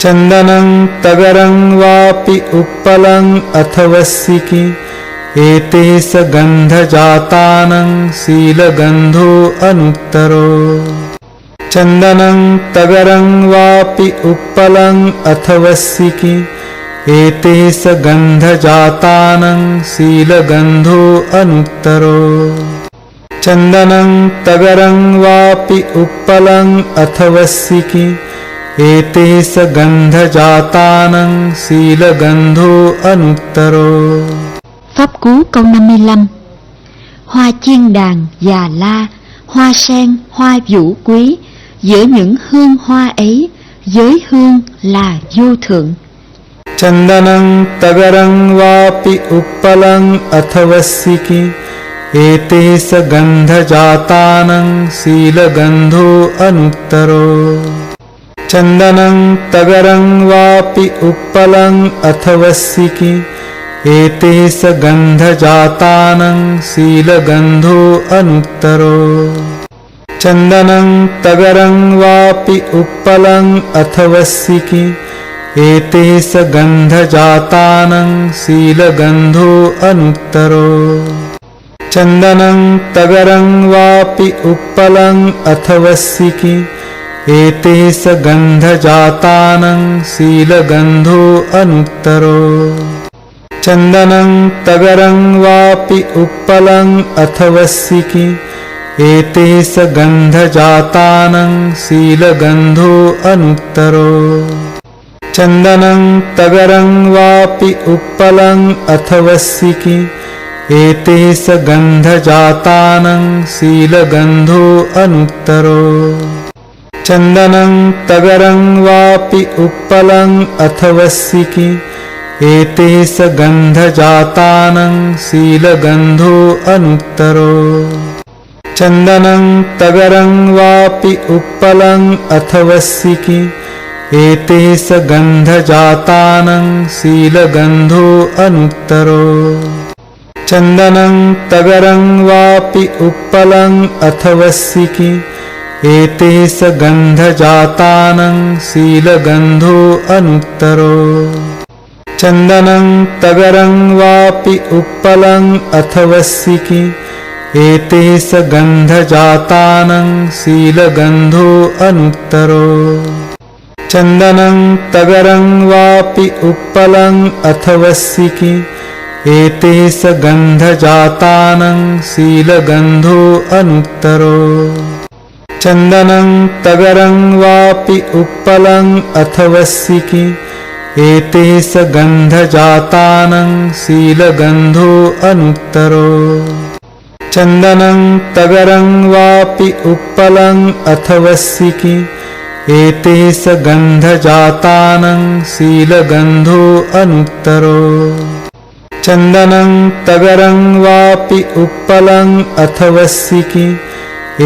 चन्दनं तगरं वापि उत्पलं अथवस्सिकी एते स गन्धजातानं शीलगन्धो अनुत्तरो चन्दनं तगरं वापि उत्पलं अथवस्सिकी एते स गन्धजातानं शीलगन्धो अनुत्तरो चन्दनं तगरं वापि उत्पलं अथवस्सिकी एते स गन्धजातानं शीलगन्धो अनुत्तरो. Pháp cú câu 55. Hoa chiên đàn, già la, hoa sen, hoa vũ quý, giữa những hương hoa ấy, giới hương là vô thượng. Chandanam tagarang vapi uppalang athavasiki ete sa gandhajatanam silagandho anuttaro. Chandanam tagarang vapi uppalang athavasiki ete sa gandhajatanam silagandho anuttaro. Chandanam tagarang vapi uppalang athavasiki एते स गन्धजातानं शीलगन्धो अनुत्तरो. चन्दनं तगरं वापि उत्पलं अथवस्सिकी एते स गन्धजातानं शीलगन्धो अनुत्तरो. चन्दनं तगरं वापि उत्पलं अथवस्सिकी एते स गन्धजातानं शीलगन्धो अनुत्तरो. चन्दनं तगरं वापि उत्पलं अथवस्सिकी एते स गन्धजातानं शीलगन्धो अनुत्तरो. चन्दनं तगरं वापि उत्पलं अथवस्सिकी एते स गन्धजातानं शीलगन्धो अनुत्तरो. चन्दनं तगरं वापि उत्पलं अथवस्सिकी एते स गन्धजातानं शीलगन्धो अनुत्तरो. चन्दनं तगरं वापि उत्पलं अथवस्सिकी एते स गन्धजातानं शीलगन्धो अनुत्तरो. चन्दनं तगरं वापि उत्पलं अथवस्सिकी एते स गन्धजातानं शीलगन्धो अनुत्तरो. चन्दनं तगरं वापि उत्पलं अथवस्सिकी एते स गन्धजातानं शीलगन्धो अनुत्तरो. चन्दनं तगरं वापि उत्पलं अथवस्सिकी एते स गन्धजातानं शीलगन्धो अनुत्तरो. चन्दनं तगरं वापि उत्पलं अथवस्सिकी एते स गन्धजातानं शीलगन्धो अनुत्तरो. चन्दनं तगरं वापि उत्पलं अथवस्सिकी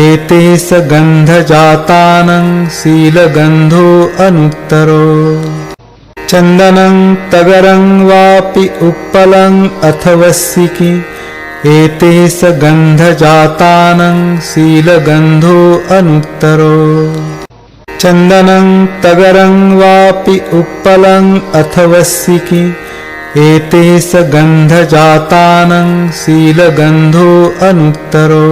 एते स गन्धजातानं शीलगन्धो अनुत्तरो. चन्दनं तगरं वापि उत्पलं अथवस्सिकी एते स गन्धजातानं शीलगन्धो अनुत्तरो. चन्दनं तगरं वापि उत्पलं अथवस्सिकी एते स गन्धजातानं शीलगन्धो अनुत्तरो.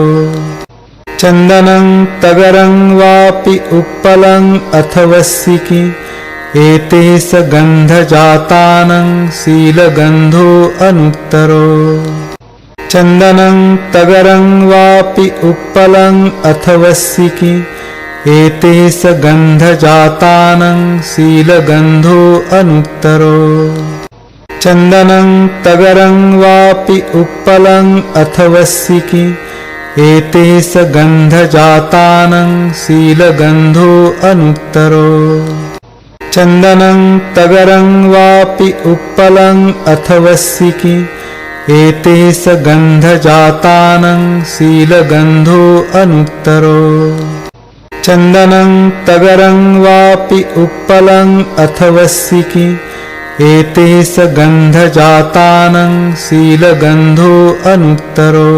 चन्दनं तगरं वापि उत्पलं अथवस्सिकी एते स गन्धजातानं शीलगन्धो अनुत्तरो. चन्दनं तगरं वापि उत्पलं अथवस्सिकी एते स गन्धजातानं शीलगन्धो अनुत्तरो. चन्दनं तगरं वापि उत्पलं अथवस्सिकी एते स गन्धजातानं शीलगन्धो अनुत्तरो. चन्दनं तगरं वापि उत्पलं अथवस्सिकी एते स गन्धजातानं शीलगन्धो अनुत्तरो. चन्दनं तगरं वापि उत्पलं अथवस्सिकी एते स गन्धजातानं शीलगन्धो अनुत्तरो.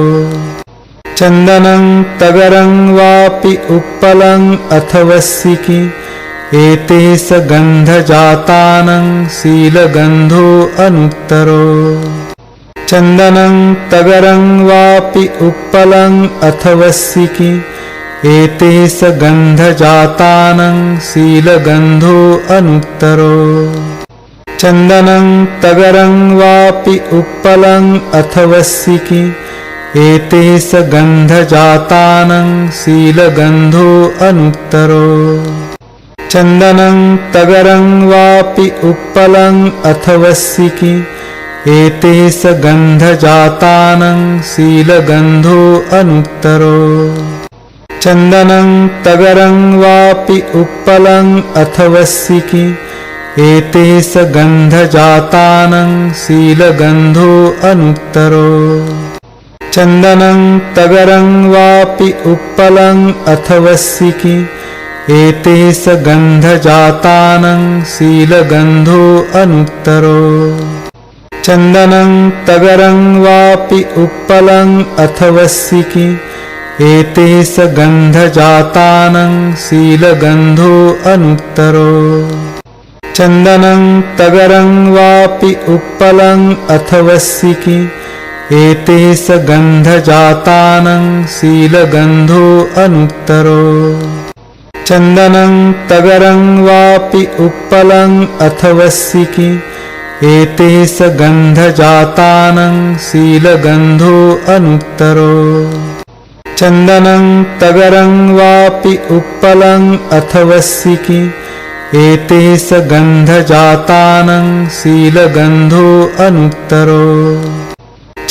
चन्दनं तगरं वापि उत्पलं अथवस्सिकी एतेस गन्धजातानं शीलगन्धो अनुत्तरो चन्दनं तगरं वापि उत्पलं अथवस्सिकी एतेस गन्धजातानं शीलगन्धो अनुत्तरो चन्दनं तगरं वापि उत्पलं अथवस्सिकी एतेस गन्धजातानं शीलगन्धो अनुत्तरो चन्दनं तगरं वापि उत्पलं अथवस्सिकी एतेस गन्धजातानं शीलगन्धो अनुत्तरो चन्दनं तगरं वापि उत्पलं अथवस्सिकी एतेस गन्धजातानं शीलगन्धो अनुत्तरो चन्दनं तगरं वापि उत्पलं अथवस्सिकी एतेस गन्धजातानं शीलगन्धो अनुत्तरो चन्दनं तगरं वापि उत्पलं अथवस्सिकी एतेस गन्धजातानं शीलगन्धो अनुत्तरो चन्दनं तगरं वापि उत्पलं अथवस्सिकी एतेस गन्धजातानं शीलगन्धो अनुत्तरो चन्दनं तगरं वापि उत्पलं अथवस्सिकी एतेस गन्धजातानं शीलगन्धो अनुत्तरो चन्दनं तगरं वापि उत्पलं अथवस्सिकी एतेस गन्धजातानं शीलगन्धो अनुत्तरो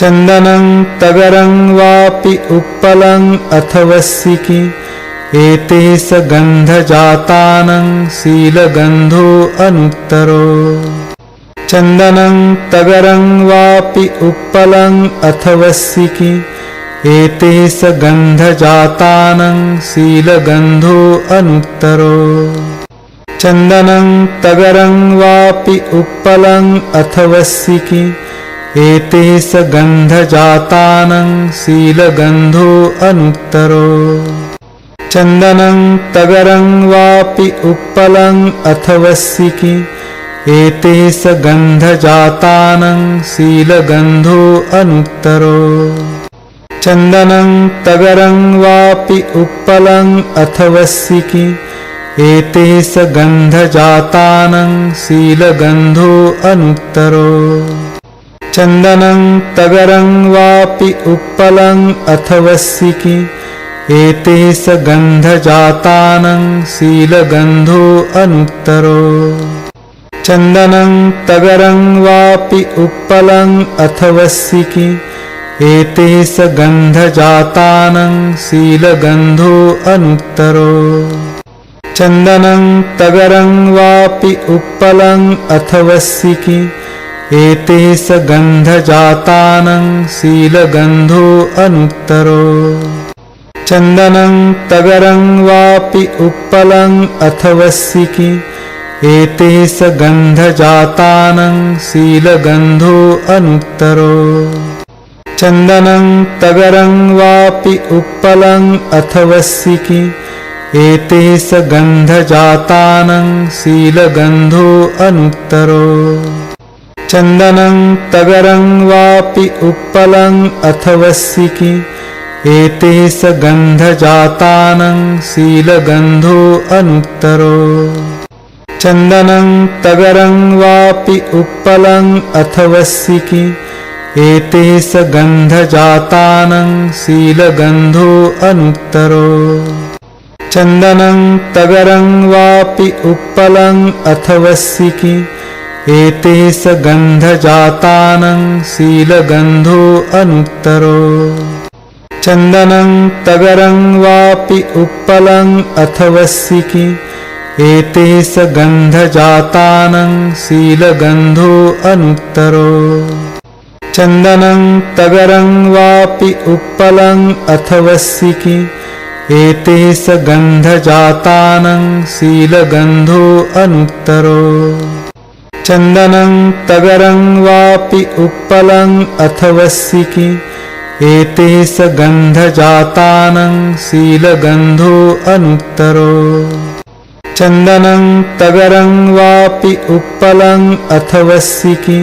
चन्दनं तगरं वापि उत्पलं अथवस्सिकी एतेस गन्धजातानं शीलगन्धो अनुत्तरो चन्दनं तगरं वापि उत्पलं अथवस्सिकी एतेस गन्धजातानं शीलगन्धो अनुत्तरो चन्दनं तगरं वापि उत्पलं अथवस्सिकी एतेस गन्धजातानं शीलगन्धो अनुत्तरो चन्दनं तगरं वापि उत्पलं अथवस्सिकी एतेस गन्धजातानं शीलगन्धो अनुत्तरो चन्दनं तगरं वापि उत्पलं अथवस्सिकी एतेस गन्धजातानं शीलगन्धो अनुत्तरो चन्दनं तगरं वापि उत्पलं अथवस्सिकी एतेस गन्धजातानं शीलगन्धो अनुत्तरो चन्दनं तगरं वापि उत्पलं अथवस्सिकी एतेस गन्धजातानं शीलगन्धो अनुत्तरो चन्दनं तगरं वापि उत्पलं अथवस्सिकी एतेस गन्धजातानं शीलगन्धो अनुत्तरो चन्दनं तगरं वापि उत्पलं अथवस्सिकी एतेस गन्धजातानं शीलगन्धो अनुत्तरो चन्दनं तगरं वापि उत्पलं अथवस्सिकी एतेस गन्धजातानं शीलगन्धो अनुत्तरो चन्दनं तगरं वापि उत्पलं अथवस्सिकी एतेस गन्धजातानं शीलगन्धो अनुत्तरो चन्दनं तगरं वापि उत्पलं अथवस्सिकी एतेस गन्धजातानं शीलगन्धो अनुत्तरो चन्दनं तगरं वापि उत्पलं अथवस्सिकी एतेस गन्धजातानं शीलगन्धो अनुत्तरो चन्दनं तगरं वापि उत्पलं अथवस्सिकी एतेस गन्धजातानं शीलगन्धो अनुत्तरो चन्दनं तगरं वापि उत्पलं अथवस्सिकी एतेस गन्धजातानं शीलगन्धो अनुत्तरो चन्दनं तगरं वापि उत्पलं अथवस्सिकी एतेस गन्धजातानं शीलगन्धो अनुत्तरो चन्दनं तगरं वापि उत्पलं अथवस्सिकी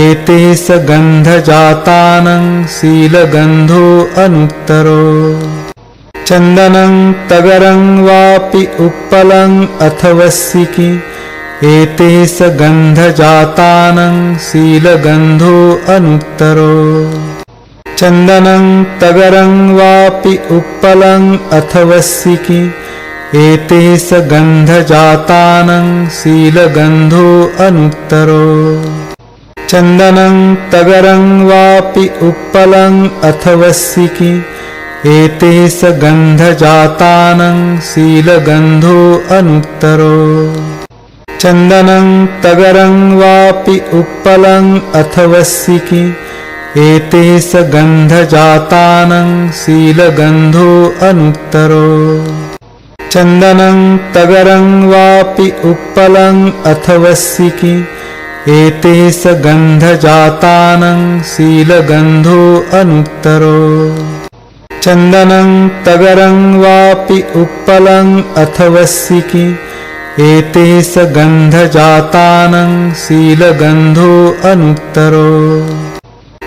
एते स गन्धजातानं शीलगन्धो अनुत्तरो चन्दनं तगरं वापि उत्पलं अथवस्सिकी एते स गन्धजातानं शीलगन्धो अनुत्तरो चन्दनं तगरं वापि उत्पलं अथवस्सिकी एते स गन्धजातानं शीलगन्धो अनुत्तरो चन्दनं तगरं वापि उत्पलं अथवस्सिकी एते स गन्धजातानं शीलगन्धो अनुत्तरो चन्दनं तगरं वापि उत्पलं अथवस्सिकी एते स गन्धजातानं शीलगन्धो अनुत्तरो चन्दनं तगरं वापि उत्पलं अथवस्सिकी एते स गन्धजातानं शीलगन्धो अनुत्तरो चन्दनं तगरं वापि उत्पलं अथवस्सिकी एते स गन्धजातानं शीलगन्धो अनुत्तरो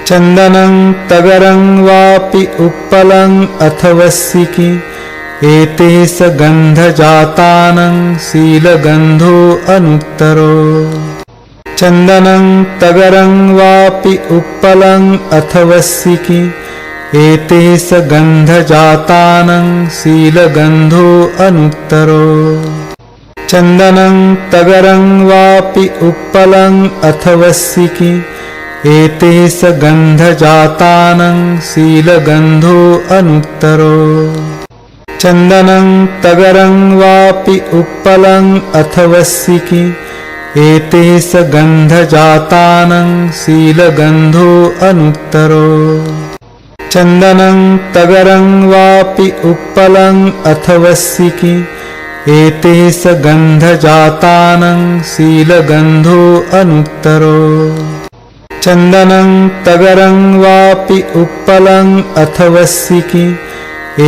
चन्दनं तगरं वापि उत्पलं अथवस्सिकी एते स गन्धजातानं शीलगन्धो अनुत्तरो चन्दनं तगरं वापि उत्पलं अथवस्सिकी एते स गन्धजातानं शीलगन्धो अनुत्तरो चन्दनं तगरं वापि उत्पलं अथवस्सिकी एते स गन्धजातानं शीलगन्धो अनुत्तरो चन्दनं तगरं वापि उत्पलं अथवस्सिकी एते स गन्धजातानं शीलगन्धो अनुत्तरो चन्दनं तगरं वापि उत्पलं अथवस्सिकी एते स गन्धजातानं शीलगन्धो अनुत्तरो चन्दनं तगरं वापि उत्पलं अथवस्सिकी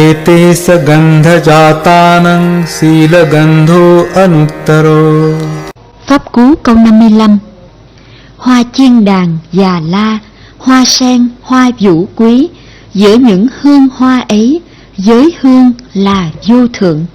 एते स गन्धजातानं शीलगन्धो अनुत्तरो Pháp cú câu 55. Hoa chiên đàn, già la, hoa sen, hoa vũ quý, giữa những hương hoa ấy, giới hương là vô thượng.